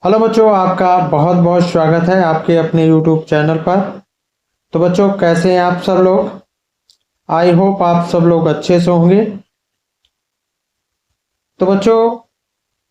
Hello बच्चों, आपका बहुत बहुत स्वागत है आपके अपने YouTube चैनल पर। तो बच्चों, कैसे हैं आप सब लोग? आई होप आप सब लोग अच्छे से होंगे। तो बच्चों,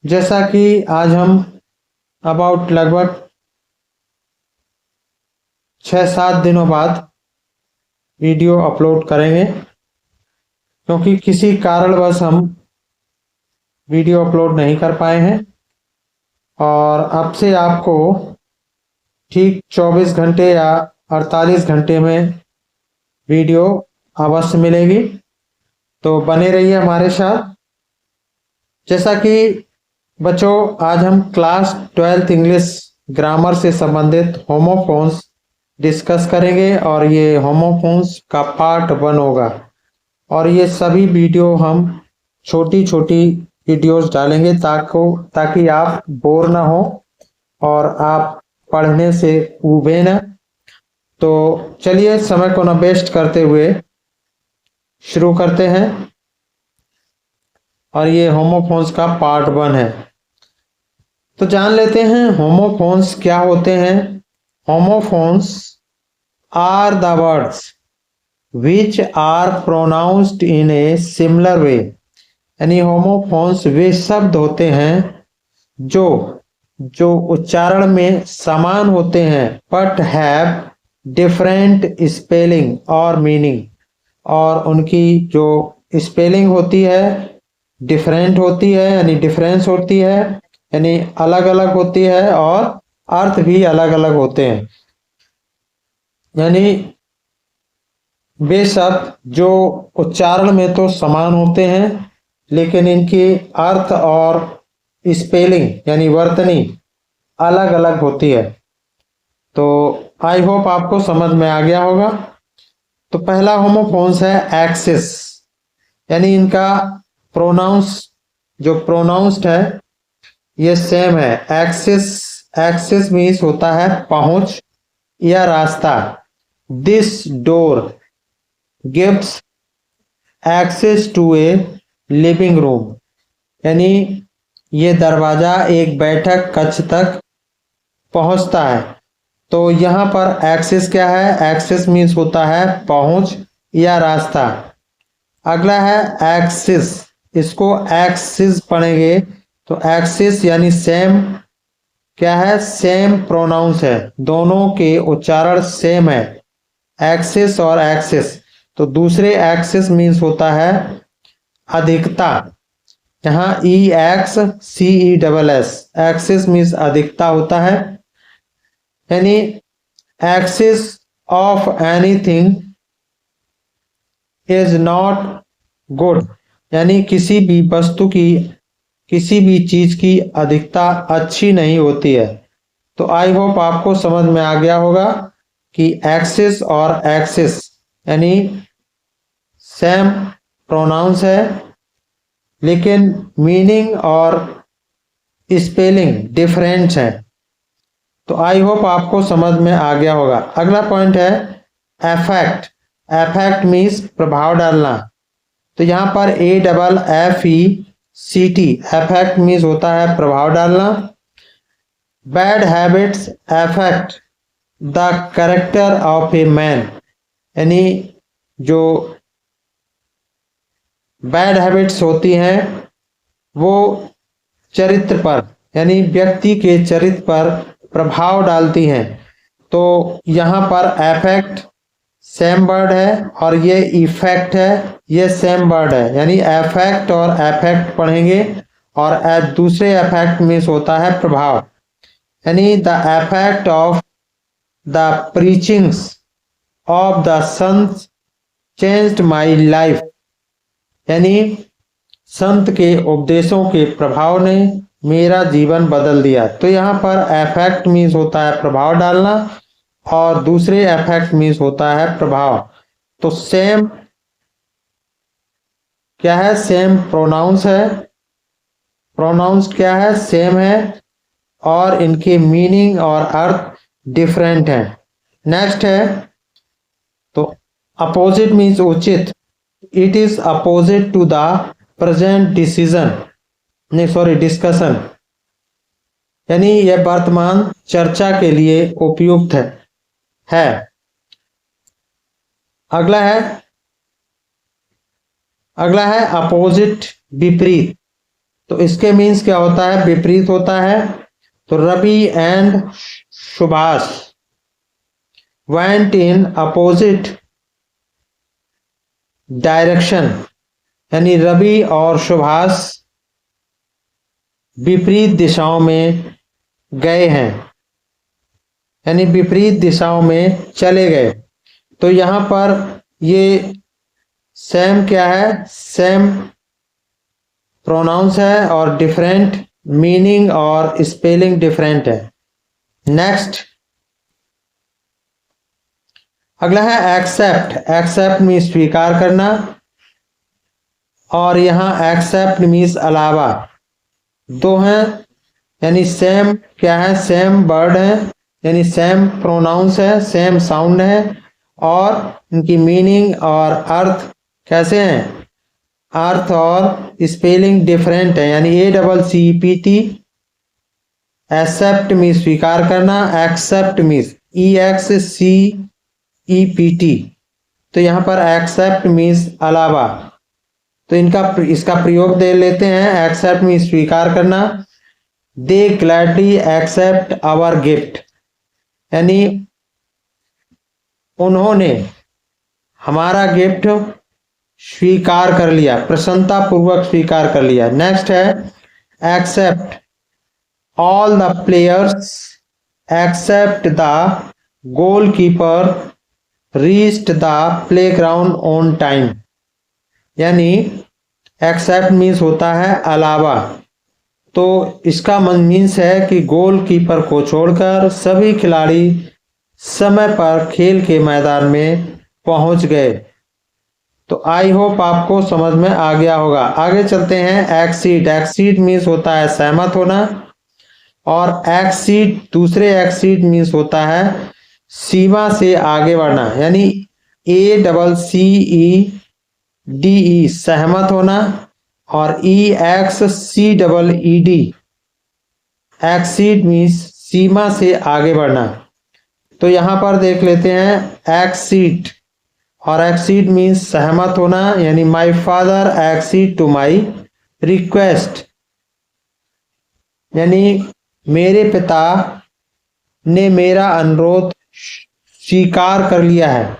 जैसा कि आज हम लगभग 6-7 दिनों बाद वीडियो अपलोड करेंगे, क्योंकि किसी कारणवश हम वीडियो अपलोड नहीं कर पाए हैं। और अब से आपको ठीक 24 घंटे या 48 घंटे में वीडियो अवश्य मिलेगी। तो बने रहिए हमारे साथ। जैसा कि बच्चों, आज हम क्लास 12th इंग्लिश ग्रामर से संबंधित होमोफोन्स डिस्कस करेंगे और ये होमोफोन्स का पार्ट 1 होगा। और ये सभी वीडियो हम छोटी छोटी वीडियोस डालेंगे ताकि आप बोर ना हो और आप पढ़ने से ऊबे ना। तो चलिए, समय को न वेस्ट करते हुए शुरू करते हैं। और ये होमोफोन्स का पार्ट 1 है। तो जान लेते हैं होमोफोन्स क्या होते हैं। Homophones are the words which are pronounced in a similar way. यानी होमोफोन्स वे शब्द होते हैं जो जो उच्चारण में समान होते हैं बट हैव डिफरेंट स्पेलिंग और मीनिंग। और उनकी जो स्पेलिंग होती है डिफरेंट होती है, यानी डिफरेंस होती है, यानी अलग अलग होती है, और अर्थ भी अलग अलग होते हैं। यानी वे शब्द जो उच्चारण में तो समान होते हैं लेकिन इनकी अर्थ और स्पेलिंग यानी वर्तनी अलग अलग होती है। तो आई होप आपको समझ में आ गया होगा। तो पहला होमोफोन्स है एक्सिस। यानी इनका जो प्रोनाउंस्ड है ये सेम है। एक्सिस मीन्स होता है पहुंच या रास्ता। This door gives access to a living room. यानी ये दरवाजा एक बैठक कक्ष तक पहुंचता है। तो यहाँ पर एक्सेस क्या है? एक्सेस मीन्स होता है पहुंच या रास्ता। अगला है एक्सिस। इसको एक्सिस पढ़ेंगे तो एक्सिस यानी सेम क्या है? सेम प्रोनाउंस है, दोनों के उच्चारण सेम है, एक्सिस और एक्सिस। तो दूसरे एक्सिस मीन्स होता है अधिकता। यहाँ EXCESS एक्सिस मीन्स अधिकता होता है। यानी axis of anything is not good. यानी किसी भी वस्तु की, किसी भी चीज की अधिकता अच्छी नहीं होती है। तो आई होप आपको समझ में आ गया होगा कि एक्सिस और एक्सिस यानी सेम प्रोनाउंस है लेकिन मीनिंग और स्पेलिंग डिफरेंट है। तो आई होप आपको समझ में आ गया होगा। अगला पॉइंट है एफेक्ट। एफेक्ट मीन्स प्रभाव डालना। तो यहाँ पर AFFECT एफेक्ट मीन्स होता है प्रभाव डालना। Bad habits effect the character of a man. यानी जो बैड हैबिट्स होती हैं वो चरित्र पर यानी व्यक्ति के चरित्र पर प्रभाव डालती हैं। तो यहाँ पर एफेक्ट सेम वर्ड है और ये इफेक्ट है, ये सेम वर्ड है। यानी एफेक्ट और एफेक्ट पढ़ेंगे। और दूसरे एफेक्ट मीन्स होता है प्रभाव। यानी the effect of the preachings of the Sant changed my life. यानी संत के उपदेशों के प्रभाव ने मेरा जीवन बदल दिया। तो यहाँ पर एफेक्ट मीन्स होता है प्रभाव डालना और दूसरे एफेक्ट मीन्स होता है प्रभाव। तो सेम क्या है? सेम प्रोनाउंस है। प्रोनाउंस क्या है? सेम है और इनके मीनिंग और अर्थ डिफरेंट है। नेक्स्ट है तो अपोजिट मीन्स उचित। It is opposite to the present discussion. यानी यह वर्तमान चर्चा के लिए उपयुक्त है। अगला है अपोजिट, विपरीत। तो इसके मीन्स क्या होता है? विपरीत होता है। तो Ravi and Subhash went in opposite direction, यानी रवि और सुभाष विपरीत दिशाओं में गए हैं, यानी विपरीत दिशाओं में चले गए। तो यहां पर ये सेम क्या है? सेम प्रोनाउंस है और डिफरेंट मीनिंग और स्पेलिंग डिफरेंट है। नेक्स्ट अगला है एक्सेप्ट। एक्सेप्ट मीन्स स्वीकार करना, और यहाँ एक्सेप्ट मीन्स अलावा। दो हैं, यानी सेम क्या है? सेम वर्ड है, यानी सेम प्रोनाउंस है, सेम साउंड है, और इनकी मीनिंग और अर्थ कैसे हैं? अर्थ और स्पेलिंग डिफरेंट है, यानी ACCEPT। एक्सेप्ट मीन्स स्वीकार करना, एक्सेप्ट मीन्स EXCEPT। तो यहाँ पर एक्सेप्ट मीन्स अलावा। तो इसका प्रयोग दे लेते हैं। एक्सेप्ट मीन्स स्वीकार करना। दे ग्लैडली एक्सेप्ट आवर गिफ्ट, यानी उन्होंने हमारा गिफ्ट स्वीकार कर लिया, प्रसन्नता पूर्वक स्वीकार कर लिया। नेक्स्ट है except all the players except the goalkeeper reached the playground on time, यानी एक्सेप्ट मीन्स होता है अलावा। तो इसका मीन्स है कि गोलकीपर को छोड़कर सभी खिलाड़ी समय पर खेल के मैदान में पहुंच गए। तो आई होप आपको समझ में आ गया होगा। आगे चलते हैं एक्सीड। एक्सीड मीन्स होता है सहमत होना, और एक्सीड दूसरे एक्सीड मीन्स होता है सीमा से आगे बढ़ना, यानी ACCEDE सहमत होना, और EXCEED एक्सीड मीन्स सीमा से आगे बढ़ना। तो यहां पर देख लेते हैं एक्सीड, और एक्सीड मीन्स सहमत होना, यानी my father accede to my request, यानी मेरे पिता ने मेरा अनुरोध स्वीकार कर लिया है।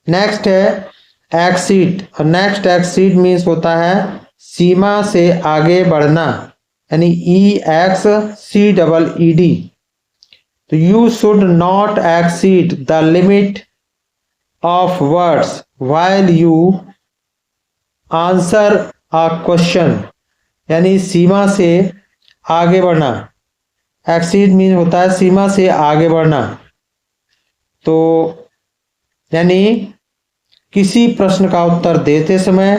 नेक्स्ट है एक्सीड, और नेक्स्ट एक्सीड मीन्स होता है सीमा से आगे बढ़ना, यानी EXCEED। तो you should not exceed the limit of words while you answer a question, यानी सीमा से आगे बढ़ना। एक्सीड मीन होता है सीमा से आगे बढ़ना। तो यानी किसी प्रश्न का उत्तर देते समय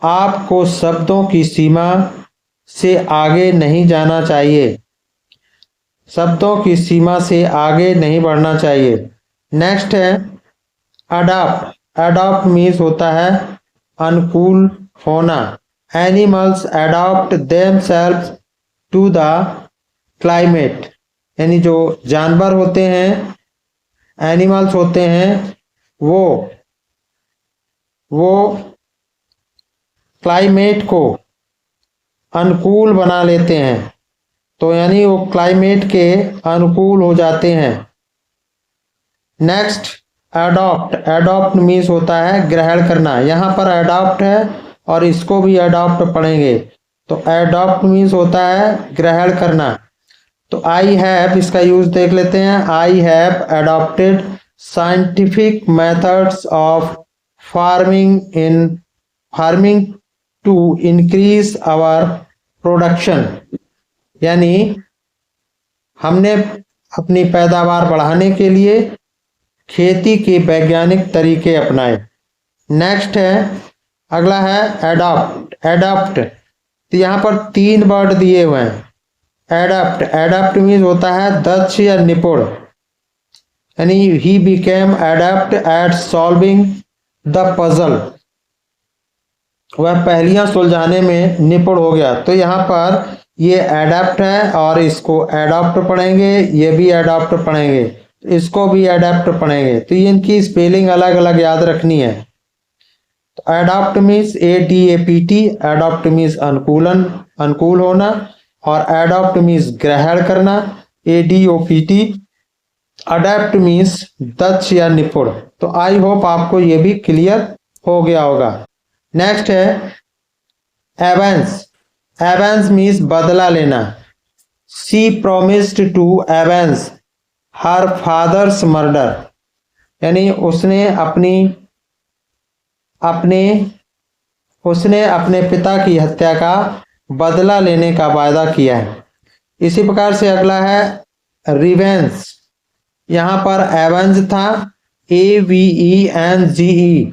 आपको शब्दों की सीमा से आगे नहीं जाना चाहिए, शब्दों की सीमा से आगे नहीं बढ़ना चाहिए। नेक्स्ट है अडॉप्ट। अडॉप्ट मीन्स होता है अनुकूल होना। Animals adapt themselves to the climate, यानी जो जानवर होते हैं, एनिमल्स होते हैं, वो क्लाइमेट को अनुकूल बना लेते हैं। तो यानी वो क्लाइमेट के अनुकूल हो जाते हैं। Next adopt. अडॉप्ट मीन्स होता है ग्रहण करना। यहाँ पर अडॉप्ट है और इसको भी अडॉप्ट पढ़ेंगे। तो अडॉप्ट मीन्स होता है ग्रहण करना। तो आई हैव, इसका यूज देख लेते हैं। I have adopted scientific methods of farming to increase our production, यानी हमने अपनी पैदावार बढ़ाने के लिए खेती के वैज्ञानिक तरीके अपनाए। नेक्स्ट है अगला है एडॉप्ट। एडॉप्ट तो यहाँ पर 3 वर्ड दिए हुए हैं। एडॉप्ट, एडॉप्ट मीन्स होता है दक्ष या निपुण, यानी he became adopt eight solving the puzzle, वह पहेलियां सुलझाने में निपुण हो गया। तो यहाँ पर ये एडाप्ट है और इसको एडॉप्ट पढ़ेंगे, ये भी एडॉप्ट पढ़ेंगे, इसको भी एडाप्ट पढ़ेंगे। तो ये इनकी स्पेलिंग अलग अलग याद रखनी है। तो adopt means ADAPT, adopt means अनुकूलन, अनुकूल होना, और एडॉप्ट मीन्स ग्रहण करना, ADOPT। अडेप्ट मीन्स दक्ष या निपुण। तो आई होप आपको ये भी क्लियर हो गया होगा। नेक्स्ट है एवेंस। एवेंस मीन्स बदला लेना। She promised to avenge her father's murder, यानी उसने अपने पिता की हत्या का बदला लेने का वायदा किया है। इसी प्रकार से अगला है रिवेंज। यहां पर एवेंज था, AVENGE,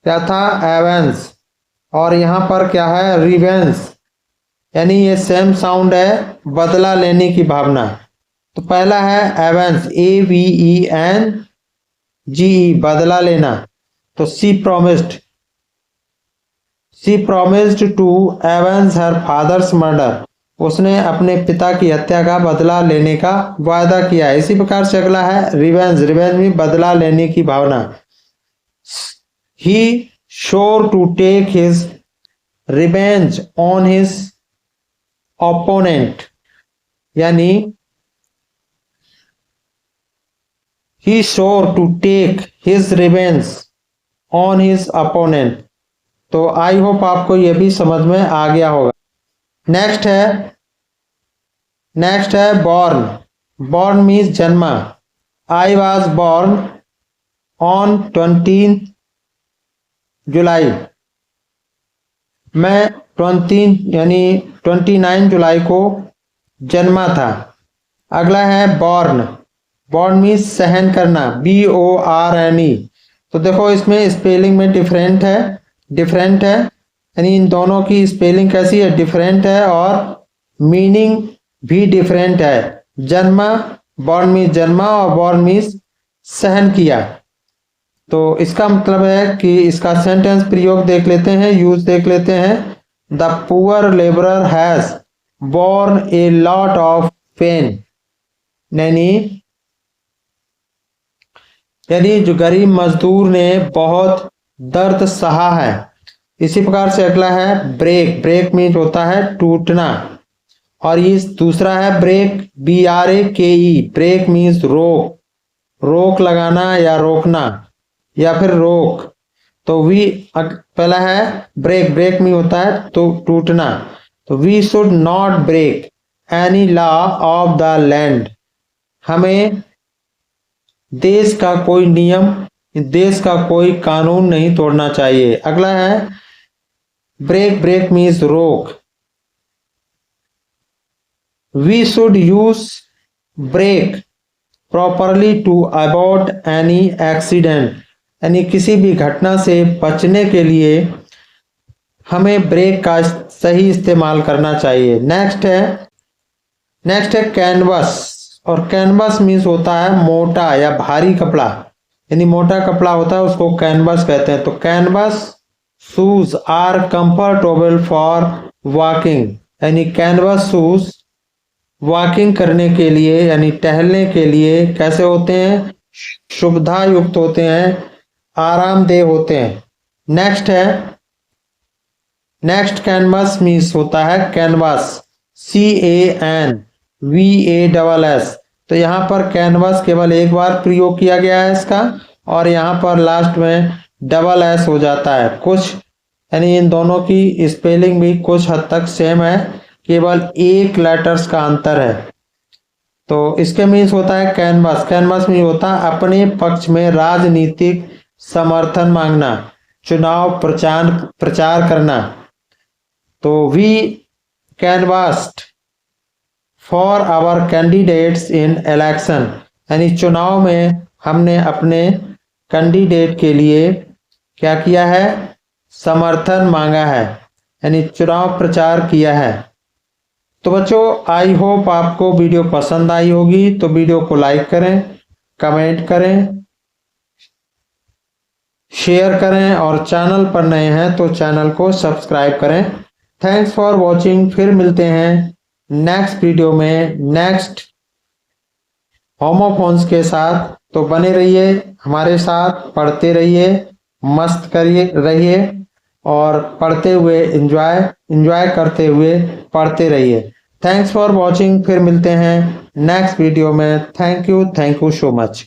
क्या था, एवेंज, और यहां पर क्या है, रिवेंज, यानी ये सेम साउंड है, बदला लेने की भावना। तो पहला है एवेंज, AVENGE, बदला लेना। तो she promised to avenge her father's murder, उसने अपने पिता की हत्या का बदला लेने का वायदा किया है। इसी प्रकार से अगला है रिवेंज। रिवेंज में बदला लेने की भावना। He sure to take his revenge on his opponent, यानी he sure to take his revenge on his opponent. तो आई होप आपको यह भी समझ में आ गया होगा। नेक्स्ट है बॉर्न। बॉर्न मीन्स जन्मा। आई वॉज बॉर्न ऑन 20 जुलाई, मैं 29 जुलाई को जन्मा था। अगला है बॉर्न। बॉर्न मीन्स सहन करना, BORNE। तो देखो इसमें स्पेलिंग में डिफरेंट है, यानी इन दोनों की स्पेलिंग कैसी है, डिफरेंट है, और मीनिंग भी डिफरेंट है। जन्मा, बॉर्न मीन्स जन्मा, और बॉर्न मीन्स सहन किया। तो इसका मतलब है कि इसका सेंटेंस प्रयोग देख लेते हैं, यूज देख लेते हैं। The poor labourer has borne a lot of pain, यानी जो गरीब मजदूर ने बहुत दर्द सहा है। इसी प्रकार से अगला है ब्रेक। ब्रेक मीन्स होता है टूटना, और ये दूसरा है ब्रेक, BRAKE। ब्रेक मीन्स रोक लगाना या रोकना या फिर रोक। तो पहला है ब्रेक। ब्रेक में होता है तो टूटना। तो we should not break any law of the land, हमें देश का कोई नियम, देश का कोई कानून नहीं तोड़ना चाहिए। अगला है ब्रेक मीन्स रोक। We should use brake properly to avoid any accident, यानी किसी भी घटना से बचने के लिए हमें ब्रेक का सही इस्तेमाल करना चाहिए। नेक्स्ट है कैनवस। और कैनवस मीन्स होता है मोटा या भारी कपड़ा, यानी मोटा कपड़ा होता है उसको कैनवस कहते हैं। तो canvas shoes are comfortable for walking, यानी कैनवस शूज वॉकिंग करने के लिए यानी टहलने के लिए कैसे होते हैं, सुविधा युक्त होते हैं, आरामदेह होते हैं। नेक्स्ट कैनवस मीन्स होता है कैनवास, CANVASS। तो यहाँ पर कैनवस केवल एक बार प्रयोग किया गया है इसका, और यहाँ पर लास्ट में SS हो जाता है कुछ, यानी इन दोनों की स्पेलिंग भी कुछ हद तक सेम है, केवल एक लेटर्स का अंतर है। तो इसके मीन्स होता है कैनवस। कैनवस में होता है अपने पक्ष में राजनीतिक समर्थन मांगना, चुनाव प्रचार करना। तो we canvassed for our candidates in election, यानी चुनाव में हमने अपने कैंडिडेट के लिए क्या किया है, समर्थन मांगा है, यानी चुनाव प्रचार किया है। तो बच्चों आई होप आपको वीडियो पसंद आई होगी। तो वीडियो को लाइक करें, कमेंट करें, शेयर करें, और चैनल पर नए हैं तो चैनल को सब्सक्राइब करें। Thanks for watching. फिर मिलते हैं नेक्स्ट वीडियो में नेक्स्ट होमोफोन्स के साथ। तो बने रहिए हमारे साथ, पढ़ते रहिए, मस्त करिए रहिए और पढ़ते हुए एंजॉय करते हुए पढ़ते रहिए। Thanks for watching. फिर मिलते हैं नेक्स्ट वीडियो में। Thank you so much.